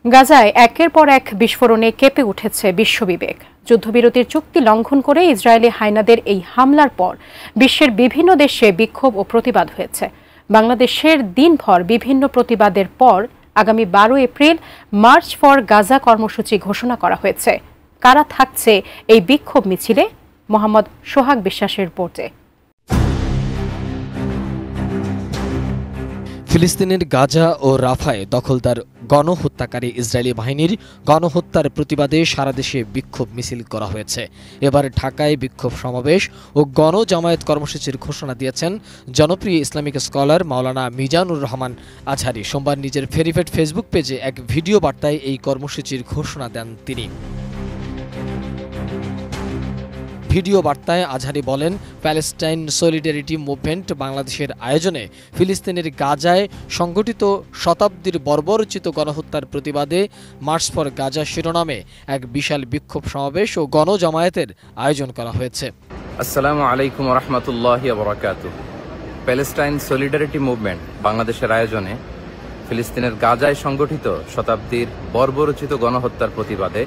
গাজায় একের পর এক বিস্ফোরণে কেঁপে উঠেছে বিশ্ববিবেক। যুদ্ধবিরতির চুক্তি লঙ্ঘন করে ইসরায়েলি হায়নাদের এই হামলার পর বিশ্বের বিভিন্ন দেশে বিক্ষোভ ও প্রতিবাদ হয়েছে। বাংলাদেশের দিনভর বিভিন্ন প্রতিবাদের পর আগামী 12 এপ্রিল মার্চ ফর গাজা কর্মসূচি ঘোষণা করা হয়েছে। কারা থাকছে এই বিক্ষোভ মিছিলে? মোহাম্মদ সোহাগ বিশ্বাসের রিপোর্টে। ফিলিস্তিনের গাজা ও রাফায় দখলদার গণহত্যাকারী ইসরায়েলি বাহিনীর গণহত্যার প্রতিবাদে সারা দেশে বিক্ষোভ মিছিল করা হয়েছে। এবার ঢাকায় বিক্ষোভ সমাবেশ ও গণজামায়াত কর্মসূচির ঘোষণা দিয়েছেন জনপ্রিয় ইসলামিক স্কলার মাওলানা মিজানুর রহমান আজহারি। সোমবার নিজের ভেরিফাইড ফেসবুক পেজে এক ভিডিও বার্তায় এই কর্মসূচির ঘোষণা দেন তিনি। ভিডিও বার্তায় আজহারি বলেন, প্যালেস্টাইন সলিডারিটি মুভমেন্ট বাংলাদেশের আয়োজনে ফিলিস্তিনের গাজায় সংগঠিত শতাব্দীর বর্বরোচিত গণহত্যার প্রতিবাদে মার্চ ফর গাজা শিরোনামে এক বিশাল বিক্ষোভ সমাবেশ ও গণজামায়াতের আয়োজন করা হয়েছে। আসসালামু আলাইকুম ওয়া রাহমাতুল্লাহি ওয়া বারাকাতুহু। প্যালেস্টাইন সলিডারিটি মুভমেন্ট বাংলাদেশের আয়োজনে ফিলিস্তিনের গাজায় সংগঠিত শতাব্দীর বর্বরোচিত গণহত্যার প্রতিবাদে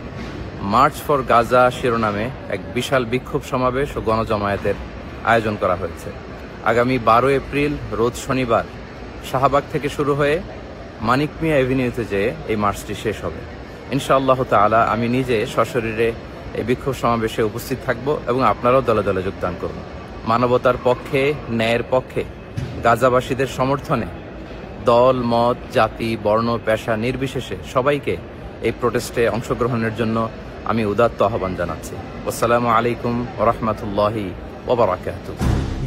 মার্চ ফর গাজা শিরোনামে এক বিশাল বিক্ষোভ সমাবেশ ও গণজামায়াতের আয়োজন করা হয়েছে। আগামী 12 এপ্রিল রোজ শনিবার শাহবাগ থেকে শুরু হয়ে মানিক মিয়া এভিনিউতে যেয়ে এই মার্চটি শেষ হবে। ইনশাআল্লাহ তাআলা আমি নিজে সশরীরে এই বিক্ষোভ সমাবেশে উপস্থিত থাকব এবং আপনারাও দলে দলে যোগদান করুন। মানবতার পক্ষে, ন্যায়ের পক্ষে, গাজাবাসীদের সমর্থনে দল, মত, জাতি, বর্ণ, পেশা নির্বিশেষে সবাইকে এই প্রোটেস্টে অংশগ্রহণের জন্য আমি উদাত্ত আহ্বান জানাচ্ছি। আসসালামু আলাইকুম ওয়া রাহমাতুল্লাহি ওয়া বারাকাতুহু।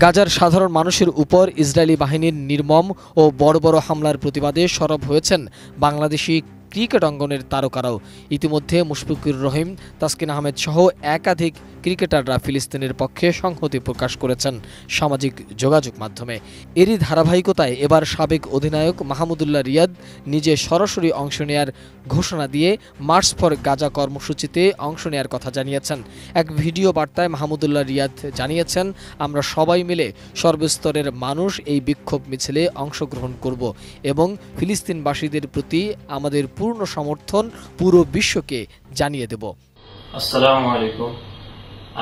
গাজার সাধারণ মানুষের উপর ইসরায়েলি বাহিনীর নির্মম ও বড় বড় হামলার প্রতিবাদে সরব হয়েছেন বাংলাদেশি ক্রিকেট অঙ্গনের তারকারাও। ইতিমধ্যে মুশফিকুর রহিম, তাসকিন আহমেদ সহ একাধিক ক্রিকেটাররা ফিলিস্তিনের পক্ষে সংহতি প্রকাশ করেছেন সামাজিক যোগাযোগ মাধ্যমে। এরই ধারাবাহিকতায় এবার সাবেক অধিনায়ক মাহমুদুল্লাহ রিয়াদ নিজে সরাসরি অংশ নেয়ার ঘোষণা দিয়ে মার্চ ফর গাজা কর্মসূচিতে অংশ নেয়ার কথা জানিয়েছেন। এক ভিডিও বার্তায় মাহমুদুল্লাহ রিয়াদ জানিয়েছেন, আমরা সবাই মিলে সর্বস্তরের মানুষ এই বিক্ষোভ মিছিলে অংশগ্রহণ করব এবং ফিলিস্তিনবাসীদের প্রতি আমাদের পূর্ণ সমর্থন পুরো বিশ্বকে জানিয়ে দেব। আসসালামু আলাইকুম।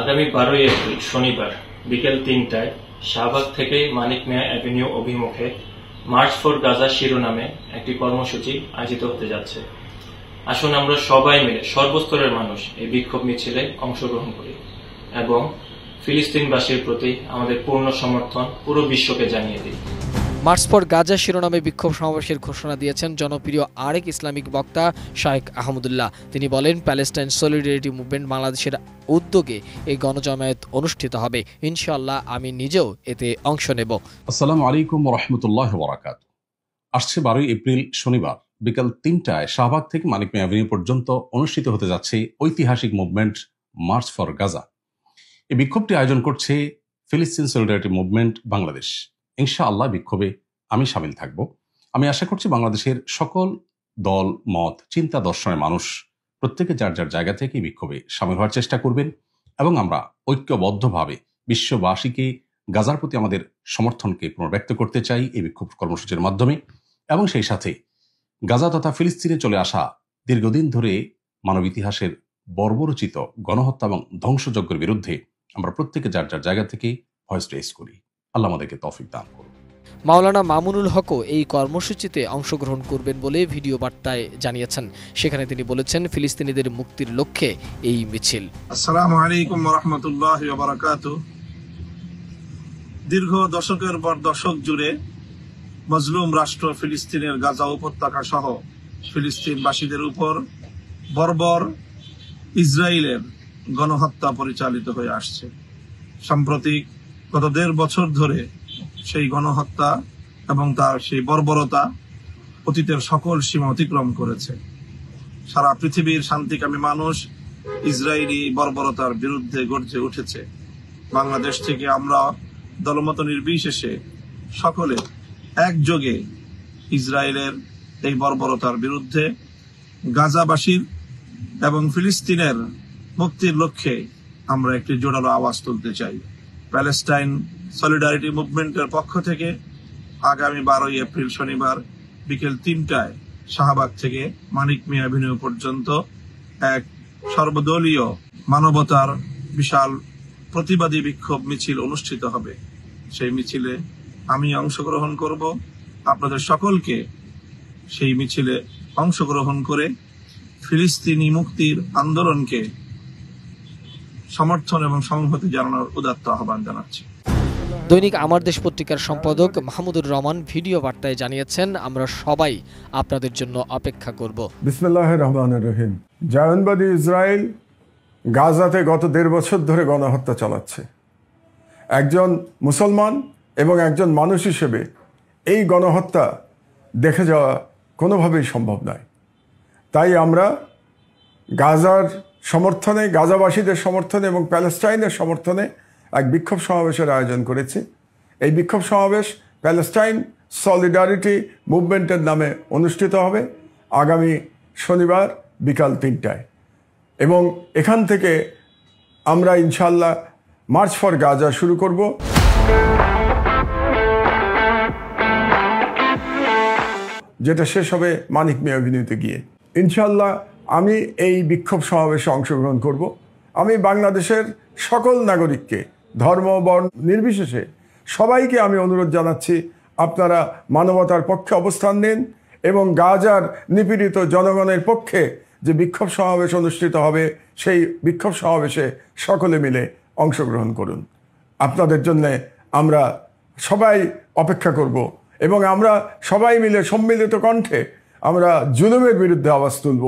আগামী 12 এপ্রিল শনিবার বিকেল 3টায় শাহবাগ থেকে মানিক মিয়া অ্যাভিনিউ অভিমুখে মার্চ ফর গাজা শিরোনামে একটি কর্মসূচি আয়োজিত হতে যাচ্ছে। আসুন আমরা সবাই মিলে সর্বস্তরের মানুষ এই বিক্ষোভ মিছিলে অংশগ্রহণ করি এবং ফিলিস্তিনবাসীর প্রতি আমাদের পূর্ণ সমর্থন পুরো বিশ্বকে জানিয়ে দিই। মার্চ ফর গাজা শিরোনামে বিক্ষোভ সমাবেশের ঘোষণা দিয়েছেন জনপ্রিয় আরেক ইসলামিক বক্তা শাইখ আহমদুল্লাহ। তিনি বলেন, প্যালেস্টাইন সলিডারিটি মুভমেন্ট বাংলাদেশের উদ্যোগে এই গণজামায়াত অনুষ্ঠিত হবে। ইনশাআল্লাহ আমি নিজেও এতে অংশ নেব। আসসালামু আলাইকুম ওয়া রাহমাতুল্লাহি ওয়া বারাকাতুহু। আসছে 12 এপ্রিল শনিবার বিকাল 3টায় শাহবাগ থেকে মানিক মিয়া এভিনিউ পর্যন্ত অনুষ্ঠিত হতে যাচ্ছে ঐতিহাসিক মুভমেন্ট মার্চ ফর গাজা। এই বিক্ষোভটি আয়োজন করছে ফিলিস্তিন সলিডারিটি মুভমেন্ট বাংলাদেশ। ইনশাআল্লাহ বিক্ষোভে আমি শামিল থাকব। আমি আশা করছি বাংলাদেশের সকল দল, মত, চিন্তা দর্শনের মানুষ প্রত্যেকে যার যার জায়গা থেকে বিক্ষোভে শামিল হওয়ার চেষ্টা করবেন এবং আমরা ঐক্যবদ্ধভাবে বিশ্ববাসীকে গাজার প্রতি আমাদের সমর্থনকে পুনর্ব্যক্ত করতে চাই এই বিক্ষোভ কর্মসূচির মাধ্যমে। এবং সেই সাথে গাজা তথা ফিলিস্তিনে চলে আসা দীর্ঘদিন ধরে মানব ইতিহাসের বর্বরোচিত গণহত্যা এবং ধ্বংসযজ্ঞের বিরুদ্ধে আমরা প্রত্যেকে যার যার জায়গা থেকে ভয়েস রেজ করি। আল্লাহ আমাদেরকে তৌফিক দান করুন। মাওলানা মামুনুল হকও এই কর্মসূচিতে অংশগ্রহণ করবেন বলে ভিডিও বার্তায় জানিয়েছেন। সেখানে তিনি বলেছেন, ফিলিস্তিনিদের মুক্তির লক্ষ্যে এই মিছিল। আসসালামু আলাইকুম ওয়া রাহমাতুল্লাহি ওয়া বারাকাতুহু। দীর্ঘ দশকের পর দশক জুড়ে মজলুম রাষ্ট্র ফিলিস্তিনের গাজা উপত্যকা সহ ফিলিস্তিনবাসীদের উপর বর্বর ইসরায়েলের গণহত্যা পরিচালিত হয়ে আসছে। সাম্প্রতিক গত 1.5 বছর ধরে সেই গণহত্যা এবং তার সেই বর্বরতা অতীতের সকল সীমা অতিক্রম করেছে। সারা পৃথিবীর শান্তিকামী মানুষ ইসরায়েলি বর্বরতার বিরুদ্ধে গর্জে উঠেছে। বাংলাদেশ থেকে আমরা দলমত নির্বিশেষে সকলে একযোগে ইসরায়েলের এই বর্বরতার বিরুদ্ধে গাজাবাসীর এবং ফিলিস্তিনের মুক্তির লক্ষ্যে আমরা একটি জোরালো আওয়াজ তুলতে চাই। প্যালেস্টাইন সলিডারিটি মুভমেন্টের পক্ষ থেকে আগামী 12 এপ্রিল শনিবার বিকেল 3টায় শাহবাগ থেকে মানিক মিয়া অ্যাভিনিউ পর্যন্ত এক সর্বদলীয় মানবতার বিশাল প্রতিবাদী বিক্ষোভ মিছিল অনুষ্ঠিত হবে। সেই মিছিলে আমি অংশগ্রহণ করব। আপনাদের সকলকে সেই মিছিলে অংশগ্রহণ করে ফিলিস্তিনি মুক্তির আন্দোলনকে সমর্থন এবং সংহতি জানানোর উদাত্ত আহ্বান জানাচ্ছি। দৈনিক আমার দেশ পত্রিকার সম্পাদক মাহমুদুর রহমান ভিডিও বার্তায় জানিয়েছেন, আমরা সবাই আপনাদের জন্য অপেক্ষা করব। বিসমিল্লাহির রহমানির রহিম। জায়নবাদী ইসরায়েল গাজাতে গত 1.5 বছর ধরে গণহত্যা চালাচ্ছে। একজন মুসলমান এবং একজন মানুষ হিসেবে এই গণহত্যা দেখে যাওয়া কোনোভাবেই সম্ভব নয়। তাই আমরা গাজার সমর্থনে, গাজাবাসীদের সমর্থনে এবং প্যালেস্টাইনের সমর্থনে এক বিক্ষোভ সমাবেশের আয়োজন করেছি। এই বিক্ষোভ সমাবেশ প্যালেস্টাইন সলিডারিটি মুভমেন্টের নামে অনুষ্ঠিত হবে আগামী শনিবার বিকাল 3টায়, এবং এখান থেকে আমরা ইনশাল্লাহ মার্চ ফর গাজা শুরু করব। যেটা শেষ হবে মানিক মিয়া অ্যাভিনিউতে গিয়ে। ইনশাল্লাহ আমি এই বিক্ষোভ সমাবেশে অংশগ্রহণ করব। আমি বাংলাদেশের সকল নাগরিককে ধর্ম বর্ণ নির্বিশেষে সবাইকে আমি অনুরোধ জানাচ্ছি, আপনারা মানবতার পক্ষে অবস্থান নিন এবং গাজার নিপীড়িত জনগণের পক্ষে যে বিক্ষোভ সমাবেশ অনুষ্ঠিত হবে সেই বিক্ষোভ সমাবেশে সকলে মিলে অংশগ্রহণ করুন। আপনাদের জন্য আমরা সবাই অপেক্ষা করব এবং আমরা সবাই মিলে সম্মিলিত কণ্ঠে আমরা জুলুমের বিরুদ্ধে আওয়াজ তুলব,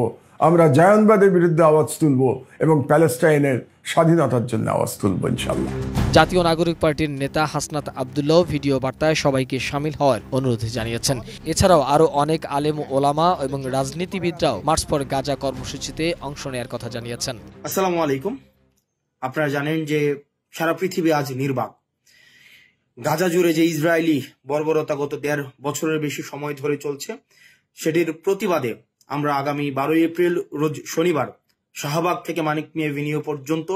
আমরা জায়নবাদের বিরুদ্ধে আওয়াজ তুলব এবং প্যালেস্টাইনের স্বাধীনতার জন্য আওয়াজ তুলব ইনশাল্লাহ। জাতীয় নাগরিক পার্টির নেতা হাসনাত আব্দুল্লাহ ভিডিও বার্তায় সবাইকে শামিল হওয়ার অনুরোধ জানিয়েছেন। এছাড়াও আরও অনেক আলেম ওলামা এবং রাজনীতিবিদরাও মার্চ ফর গাজা কর্মসূচিতে অংশ নেওয়ার কথা জানিয়েছেন। আসসালামু আলাইকুম। আপনারা জানেন যে সারা পৃথিবী আজ নির্বাক। গাজা জুড়ে যে ইসরায়েলি বর্বরতা গত 1.5 বছরের বেশি সময় ধরে চলছে, সেটির প্রতিবাদে আমরা আগামী 12 এপ্রিল রোজ শনিবার শাহবাগ থেকে মানিক মিয়া অ্যাভিনিউ পর্যন্ত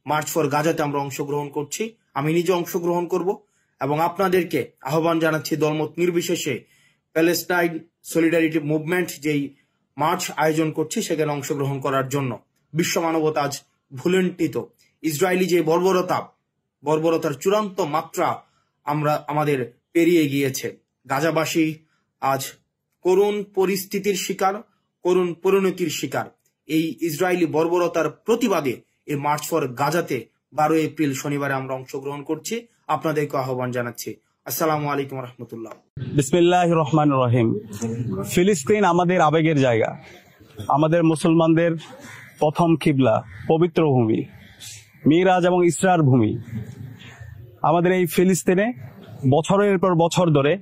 মার্চ ফর গাজাতে আমরা অংশগ্রহণ করছি। আমি নিজে অংশগ্রহণ করব এবং আপনাদেরকে আহ্বান জানাচ্ছি দলমত নির্বিশেষে প্যালেস্টাইন সলিডারিটি মুভমেন্ট যেই মার্চ আয়োজন করছি সেখানে অংশগ্রহণ করার জন্য। বিশ্ব মানবতা আজ ভুলুণ্ঠিত। ইসরায়েলি যে বর্বরতার চূড়ান্ত মাত্রা আমাদের পেরিয়ে গিয়েছে। গাজাবাসী আজ করুণ পরিস্থিতির শিকার, করুণ পরিণতির শিকার। এই ইসরায়েলি বর্বরতার প্রতিবাদে এই মার্চ ফর গাজাতে 12 এপ্রিল শনিবারে আমরা অংশগ্রহণ করছি। আপনাদেরকে আহ্বান জানাচ্ছি। আসসালামু আলাইকুম রহমতুল্লাহ। বিসমিল্লাহির রহমানির রহিম। ফিলিস্তিন আমাদের আবেগের জায়গা, আমাদের মুসলমানদের প্রথম কিবলা, পবিত্র ভূমি, মিরাজ এবং ইসরার ভূমি। আমাদের এই ফিলিস্তিনে বছরের পর বছর ধরে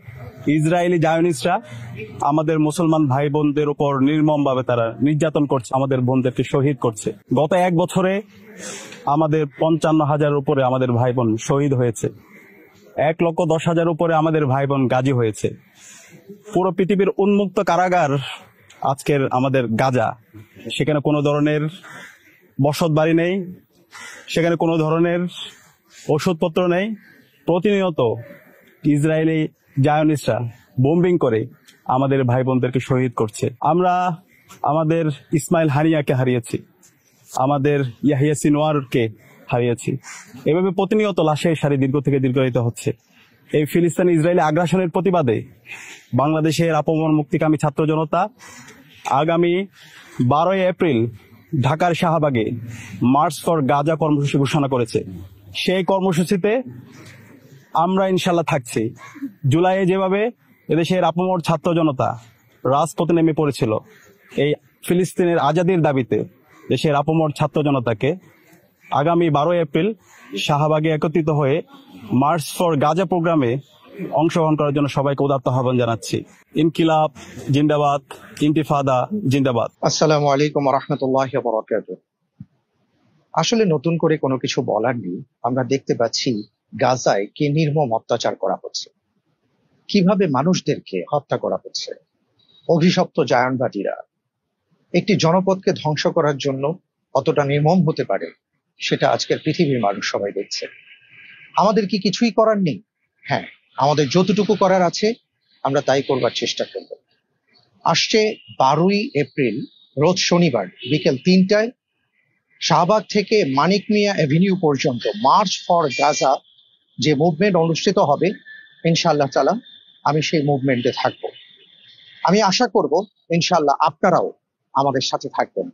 ইসরায়েলি জায়নিস্টরা আমাদের মুসলমান ভাই বোনদের উপর নির্মমভাবে তারা নির্যাতন করছে, আমাদের বোনদেরকে শহীদ করছে। গত 1 বছরে আমাদের 55,000 উপরে আমাদের ভাই বোন শহীদ হয়েছে, 1,10,000 উপরে আমাদের ভাই বোন গাজী হয়েছে। পুরো পৃথিবীর উন্মুক্ত কারাগার আজকের আমাদের গাজা। সেখানে কোনো ধরনের বসত বাড়ি নেই, সেখানে কোনো ধরনের ওষুধপত্র নেই। প্রতিনিয়ত ইসরায়েলি জায়নিস্টরা বোম্বিং করে আমাদের ভাই বোনদেরকে শহীদ করছে। আমরা আমাদের ইসমাইল হানিয়াকে হারিয়েছি, আমাদের ইয়াহিয়া সিনোয়ারকে হারিয়েছি। এভাবে প্রতিনিয়ত লাশের সারি দীর্ঘ থেকে দীর্ঘায়িত হচ্ছে। এই ফিলিস্তিনি ইসরায়েলি আগ্রাসনের প্রতিবাদে বাংলাদেশের আপামর মুক্তিকামী ছাত্র জনতা আগামী 12 এপ্রিল ঢাকার শাহবাগে মার্চ ফর গাজা কর্মসূচি ঘোষণা করেছে। সেই কর্মসূচিতে আমরা ইনশাল্লাহ থাকছি। জুলাইয়ে যেভাবে এদেশের আপামর ছাত্র জনতা রাজপথে নেমে পড়েছিল এই ফিলিস্তিনের আজাদির দাবিতে, দেশের আপামর ছাত্র জনতাকে আগামী 12 এপ্রিল শাহবাগে একত্রিত হয়ে মার্চ ফর গাজা প্রোগ্রামে অংশগ্রহণ করার জন্য সবাইকে উদাত্ত আহ্বান জানাচ্ছি। ইনকিলাব জিন্দাবাদ, ইন্তিফাদা জিন্দাবাদ। আসসালামু আলাইকুম রহমতুল্লাহি ওয়া বারাকাতুহু। আসলে নতুন করে কোনো কিছু বলার নেই। আমরা দেখতে পাচ্ছি গাজায় কি নির্মম অত্যাচার করা হচ্ছে, কিভাবে মানুষদেরকে হত্যা করা হচ্ছে। অভিশপ্ত জায়নবাদীরা একটি জনপদকে ধ্বংস করার জন্য কতটা নির্মম হতে পারে সেটা আজকের পৃথিবীর মানুষ সবাই দেখছে। আমাদের কি কিছুই করার নেই? হ্যাঁ, আমাদের যতটুকু করার আছে আমরা তাই করবার চেষ্টা করব। আসছে 12ই এপ্রিল রোজ শনিবার বিকেল 3টায় শাহবাগ থেকে মানিক মিয়া অ্যাভিনিউ পর্যন্ত মার্চ ফর গাজা যে মুভমেন্ট অনুষ্ঠিত হবে, ইনশাআল্লাহ তাআলা আমি সেই মুভমেন্টে থাকব। আমি আশা করব ইনশাআল্লাহ আপনারাও আমাদের সাথে থাকবেন।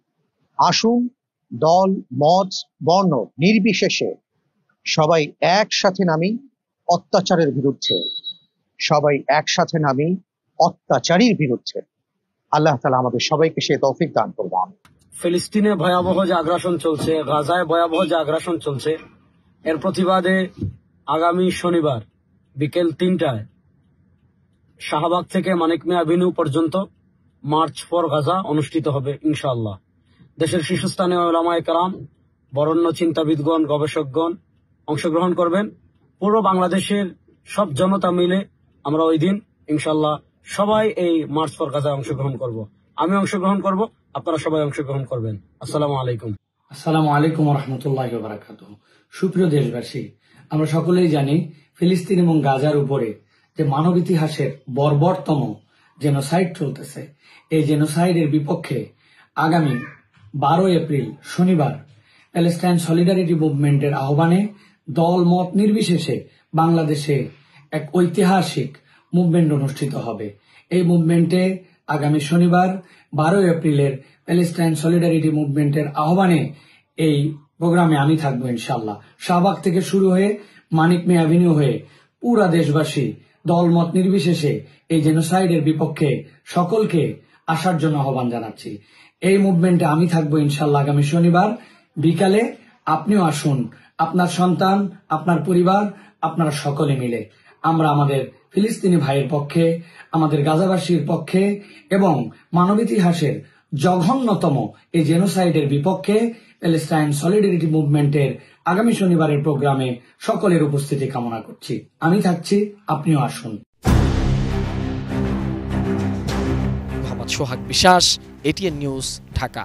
আসুন, দল মত বর্ণ নির্বিশেষে সবাই একসাথে নামি অত্যাচারের বিরুদ্ধে, সবাই একসাথে নামি অত্যাচারীর বিরুদ্ধে। আল্লাহ তাআলা আমাদের সবাইকে সে তৌফিক দান করবেন। ফিলিস্তিনে ভয়াবহ যে আগ্রাসন চলছে, গাজায় ভয়াবহ যে আগ্রাসন চলছে, এর প্রতিবাদে আগামী শনিবার বিকেল 3টায় শাহবাগ থেকে মানিক মিয়া অ্যাভিনিউ পর্যন্ত মার্চ ফর গাজা অনুষ্ঠিত হবে ইনশাআল্লাহ। দেশের শীর্ষস্থানীয় উলামায়ে কেরাম, বরেণ্য চিন্তাবিদগণ, গবেষকগণ অংশগ্রহণ করবেন। পুরো বাংলাদেশের সব জনতা মিলে আমরা ওই দিন ইনশাআল্লাহ সবাই এই মার্চ ফর গাজায় অংশগ্রহণ করব। আমি অংশগ্রহণ করব, আপনারা সবাই অংশগ্রহণ করবেন। আসসালামু আলাইকুম। আসসালামু আলাইকুম ওয়া রাহমাতুল্লাহি ওয়া বারাকাতুহু। সুপ্রিয় দেশবাসী, আমরা সকলেই জানি ফিলিস্তিন এবং গাজার উপরে যে মানব ইতিহাসের বর্বরতম জেনোসাইড চলতেছে, এই জেনোসাইডের বিপক্ষে আগামী 12 এপ্রিল শনিবার প্যালেস্টাইন সলিডারিটি মুভমেন্টের আহ্বানে দল মত নির্বিশেষে বাংলাদেশে এক ঐতিহাসিক মুভমেন্ট অনুষ্ঠিত হবে। এই মুভমেন্টে আগামী শনিবার 12 এপ্রিলের প্যালেস্টাইন সলিডারিটি মুভমেন্টের আহ্বানে এই প্রোগ্রামে আমি থাকবো ইনশাআল্লাহ। শাহবাগ থেকে শুরু হয়ে মানিক মিয়া অ্যাভিনিউ হয়ে পুরা দেশবাসী দলমত নির্বিশেষে এই জেনোসাইডের বিপক্ষে সকলকে আসার জন্য আহ্বান জানাচ্ছি। এই মুভমেন্টে আমি থাকবো ইনশাআল্লাহ আগামী শনিবার বিকালে। আপনিও আসুন, আপনার সন্তান, আপনার পরিবার, আপনারা সকলে মিলে আমরা আমাদের ফিলিস্তিনি ভাইয়ের পক্ষে, আমাদের গাজাবাসীর পক্ষে এবং মানব ইতিহাসের জঘন্যতম এই জেনোসাইডের বিপক্ষে প্যালেস্টাইন সলিডারিটি মুভমেন্টের আগামী শনিবারের প্রোগ্রামে সকলের উপস্থিতি কামনা করছি। আমি থাকছি, আপনিও আসুন। মোহাম্মদ সোহাগ বিশ্বাস, এটিএন নিউজ, ঢাকা।